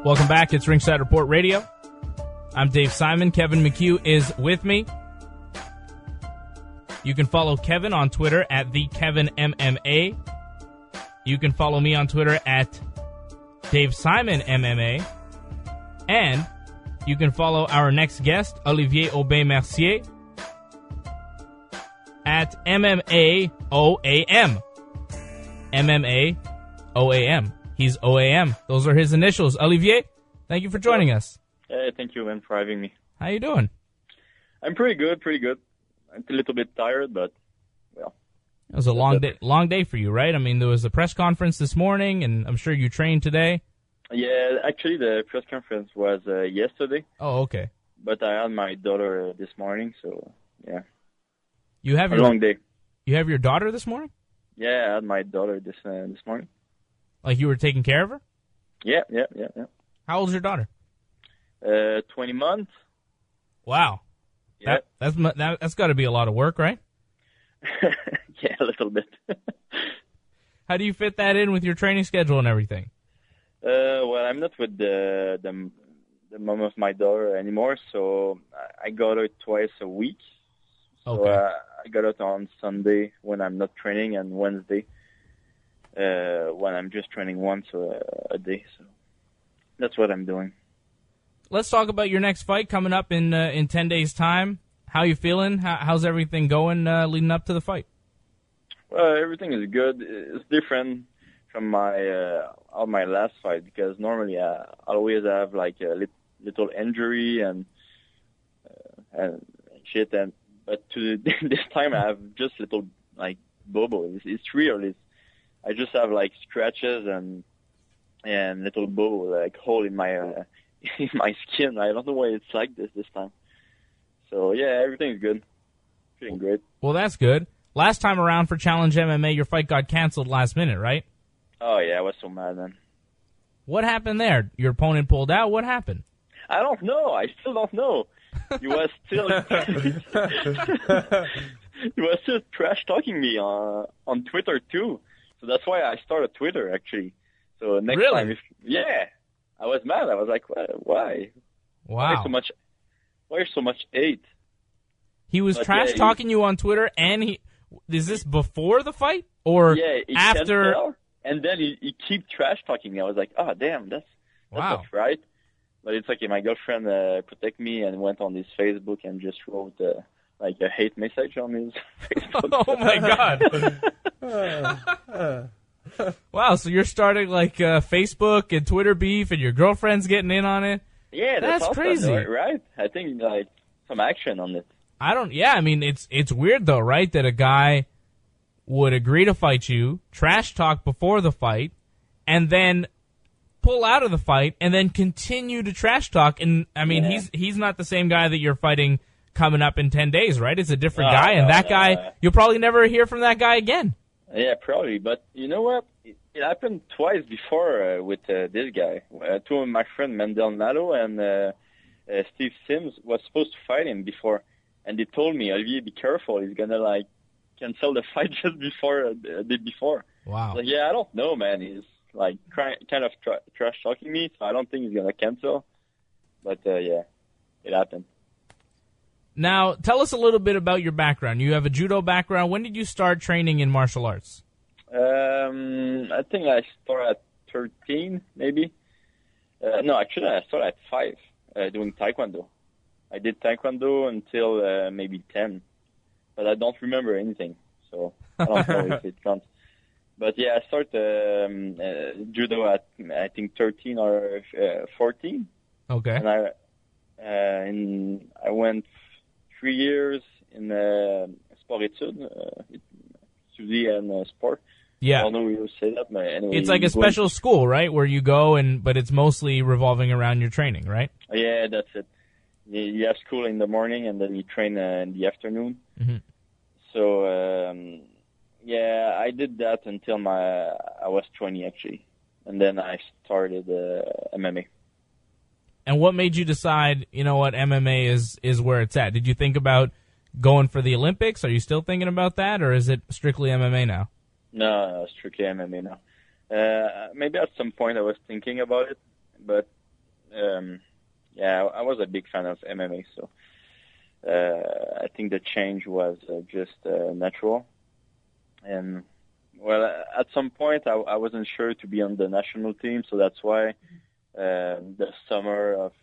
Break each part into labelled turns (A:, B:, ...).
A: Welcome back. It's Ringside Report Radio. I'm Dave Simon. Kevin McHugh is with me. You can follow Kevin on Twitter at TheKevinMMA. You can follow me on Twitter at DaveSimonMMA. And you can follow our next guest, Olivier Aubin-Mercier, at MMAOAM. MMAOAM. He's OAM. Those are his initials. Olivier, thank you for joining us.
B: Hey, thank you, man, for having me.
A: How you doing?
B: I'm pretty good. I'm a little bit tired, but, well.
A: It was a long day for you, right? I mean, there was a press conference this morning, and I'm sure you trained today.
B: Yeah, actually, the press conference was yesterday.
A: Oh, okay.
B: But I had my daughter this morning, so, yeah.
A: You have
B: a long day.
A: You have your daughter this morning?
B: Yeah, I had my daughter this morning.
A: Like you were taking care of her?
B: Yeah.
A: How old's your daughter?
B: 20 months.
A: Wow.
B: Yeah.
A: That's got to be a lot of work, right?
B: Yeah, a little bit.
A: How do you fit that in with your training schedule and everything?
B: Well, I'm not with the mom of my daughter anymore, so I got her twice a week. So
A: okay.
B: I got it on Sunday when I'm not training, and Wednesday when I'm just training once a day. So that's what I'm doing.
A: Let's talk about your next fight coming up in 10 days' time. How you feeling? How's everything going leading up to the fight?
B: Well, everything is good. It's different from all my last fight because normally I always have like a little injury and shit. But this time I have just little like bubble. It's real. I just have like scratches and little bubble like hole in my in my skin. I don't know why it's like this time. So yeah, everything's good. Feeling great.
A: Well, that's good. Last time around for Challenge MMA, your fight got canceled last minute, right?
B: Oh yeah, I was so mad, man.
A: What happened there? Your opponent pulled out. What happened?
B: I don't know. I still don't know. He was still trash talking me on Twitter too. So that's why I started Twitter actually. So next time, I was mad. I was like, why?
A: Wow.
B: Why so much hate?
A: He was trash talking you on Twitter, and is this before the fight or after?
B: And then he keep trash talking me. I was like, oh damn, that's not right. But it's okay. My girlfriend protect me and went on his Facebook and just wrote like a hate message on his Facebook.
A: Oh my god! Wow, so you're starting like Facebook and Twitter beef, and your girlfriend's getting in on it.
B: Yeah, that's awesome,
A: crazy,
B: right? I think like some action on it.
A: I mean, it's weird though, right? That a guy would agree to fight you, trash talk before the fight, and then pull out of the fight, and then continue to trash talk. And I mean, he's not the same guy that you're fighting coming up in 10 days, right? It's a different guy, and that guy, you'll probably never hear from that guy again.
B: Yeah, probably. But you know what? It happened twice before with this guy. Two of my friend Mendel Nato and Steve Sims was supposed to fight him before, and they told me, Olivier, be careful. He's gonna like cancel the fight just before a day before.
A: Wow.
B: Like, I don't know, man. He's like kind of trash talking me, so I don't think he's gonna cancel. But it happened.
A: Now, tell us a little bit about your background. You have a judo background. When did you start training in martial arts?
B: I think I started at 13, maybe. No, actually, I started at 5 doing taekwondo. I did taekwondo until maybe 10, but I don't remember anything, so I don't know if it counts. But yeah, I started judo at I think 13 or 14.
A: Okay.
B: And I went 3 years in sport-études, study and sport.
A: Yeah.
B: I don't know if you say that, but anyway.
A: It's like a special school, right, where you go, but it's mostly revolving around your training, right?
B: Yeah, that's it. You have school in the morning, and then you train in the afternoon.
A: Mm-hmm.
B: So, I did that until I was 20, actually. And then I started MMA.
A: And what made you decide, you know what, MMA is where it's at? Did you think about going for the Olympics? Are you still thinking about that, or is it strictly MMA now?
B: No, strictly MMA now. Maybe at some point I was thinking about it, but I was a big fan of MMA, so I think the change was just natural. And well, at some point I wasn't sure to be on the national team, so that's why the summer of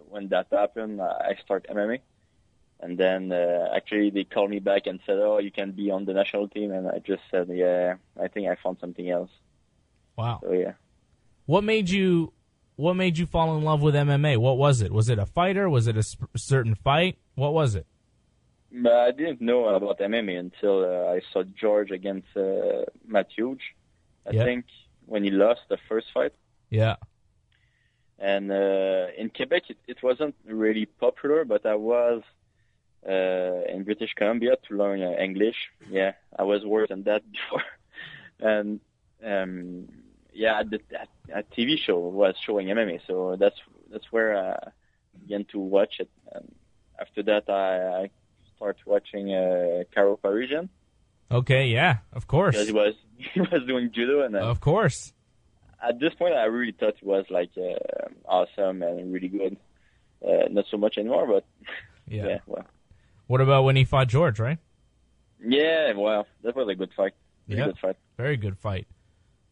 B: when that happened, I started MMA. And then actually they called me back and said, "Oh, you can be on the national team." And I just said, "Yeah, I think I found something else."
A: Wow.
B: So yeah.
A: What made you fall in love with MMA? What was it? Was it a fighter? Was it a certain fight? What was it?
B: But I didn't know about MMA until I saw George against Matthew, I think, when he lost the first fight.
A: Yeah.
B: And in Quebec, it wasn't really popular, but I was in British Columbia to learn English. Yeah, I was worse than that before. And a TV show was showing MMA, so that's where I began to watch it. And after that, I started watching Caro Parisian.
A: Okay, yeah, of course.
B: Because he was doing judo, and
A: of course.
B: At this point, I really thought it was like awesome and really good. Not so much anymore, but yeah. Well.
A: What about when he fought George, right?
B: Yeah, well, that was a good fight. Good fight.
A: Very good fight.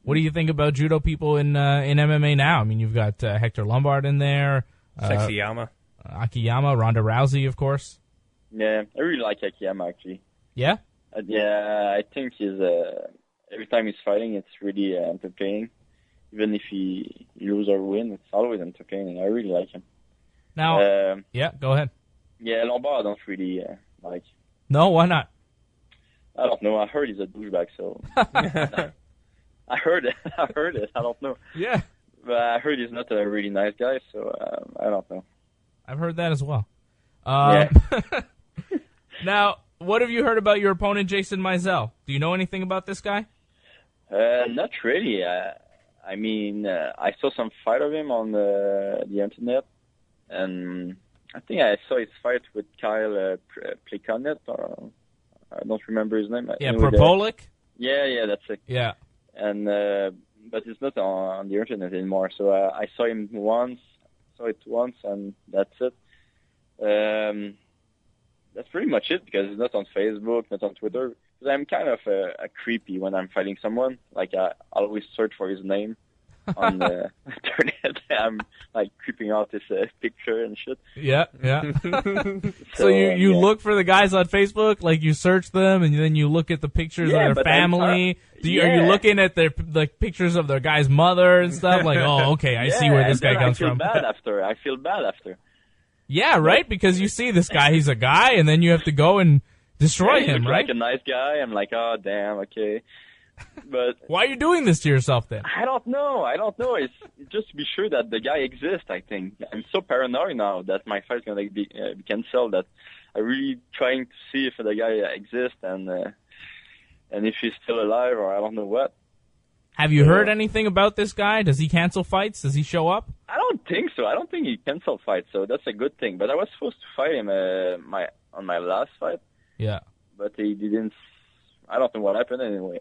A: What do you think about judo people in MMA now? I mean, you've got Hector Lombard in there.
C: Akiyama,
A: Ronda Rousey, of course.
B: Yeah, I really like Akiyama, actually.
A: Yeah?
B: I think he's every time he's fighting, it's really entertaining. Even if he lose or win, it's always entertaining. I really like him.
A: Now, go ahead.
B: Yeah, Lombard I don't really like.
A: No, why not?
B: I don't know. I heard he's a douchebag, so... I heard it. I don't know.
A: Yeah.
B: But I heard he's not a really nice guy, so I don't know.
A: I've heard that as well.
B: Yeah.
A: Now, what have you heard about your opponent, Jason Mizell? Do you know anything about this guy?
B: Not really. I mean, I saw some fight of him on the internet, and I think I saw his fight with Kyle Plekanec, or I don't remember his name.
A: Yeah, Propolik?
B: Yeah, that's it.
A: Yeah.
B: And but it's not on the internet anymore. So I saw it once, and that's it. That's pretty much it, because it's not on Facebook, not on Twitter. Because I'm kind of a creepy when I'm fighting someone. Like I always search for his name on the internet. I'm like creeping out his picture and shit.
A: Yeah. So you look for the guys on Facebook, like you search them, and then you look at the pictures of their family. Are you looking at their pictures of their guy's mother and stuff? Like, oh, okay, I see where this guy comes from.
B: I feel bad after.
A: Yeah, right. Because you see this guy, he's a guy, and then you have to go and destroy him, right?
B: Like a nice guy. I'm like, oh damn, okay. But
A: why are you doing this to yourself then?
B: I don't know. It's just to be sure that the guy exists. I think I'm so paranoid now that my fight's gonna be canceled that I'm really trying to see if the guy exists and if he's still alive or I don't know what.
A: Have you heard anything about this guy? Does he cancel fights? Does he show up?
B: I don't think so. I don't think he canceled fights, so that's a good thing. But I was supposed to fight him on my last fight.
A: Yeah.
B: But he didn't. I don't know what happened anyway.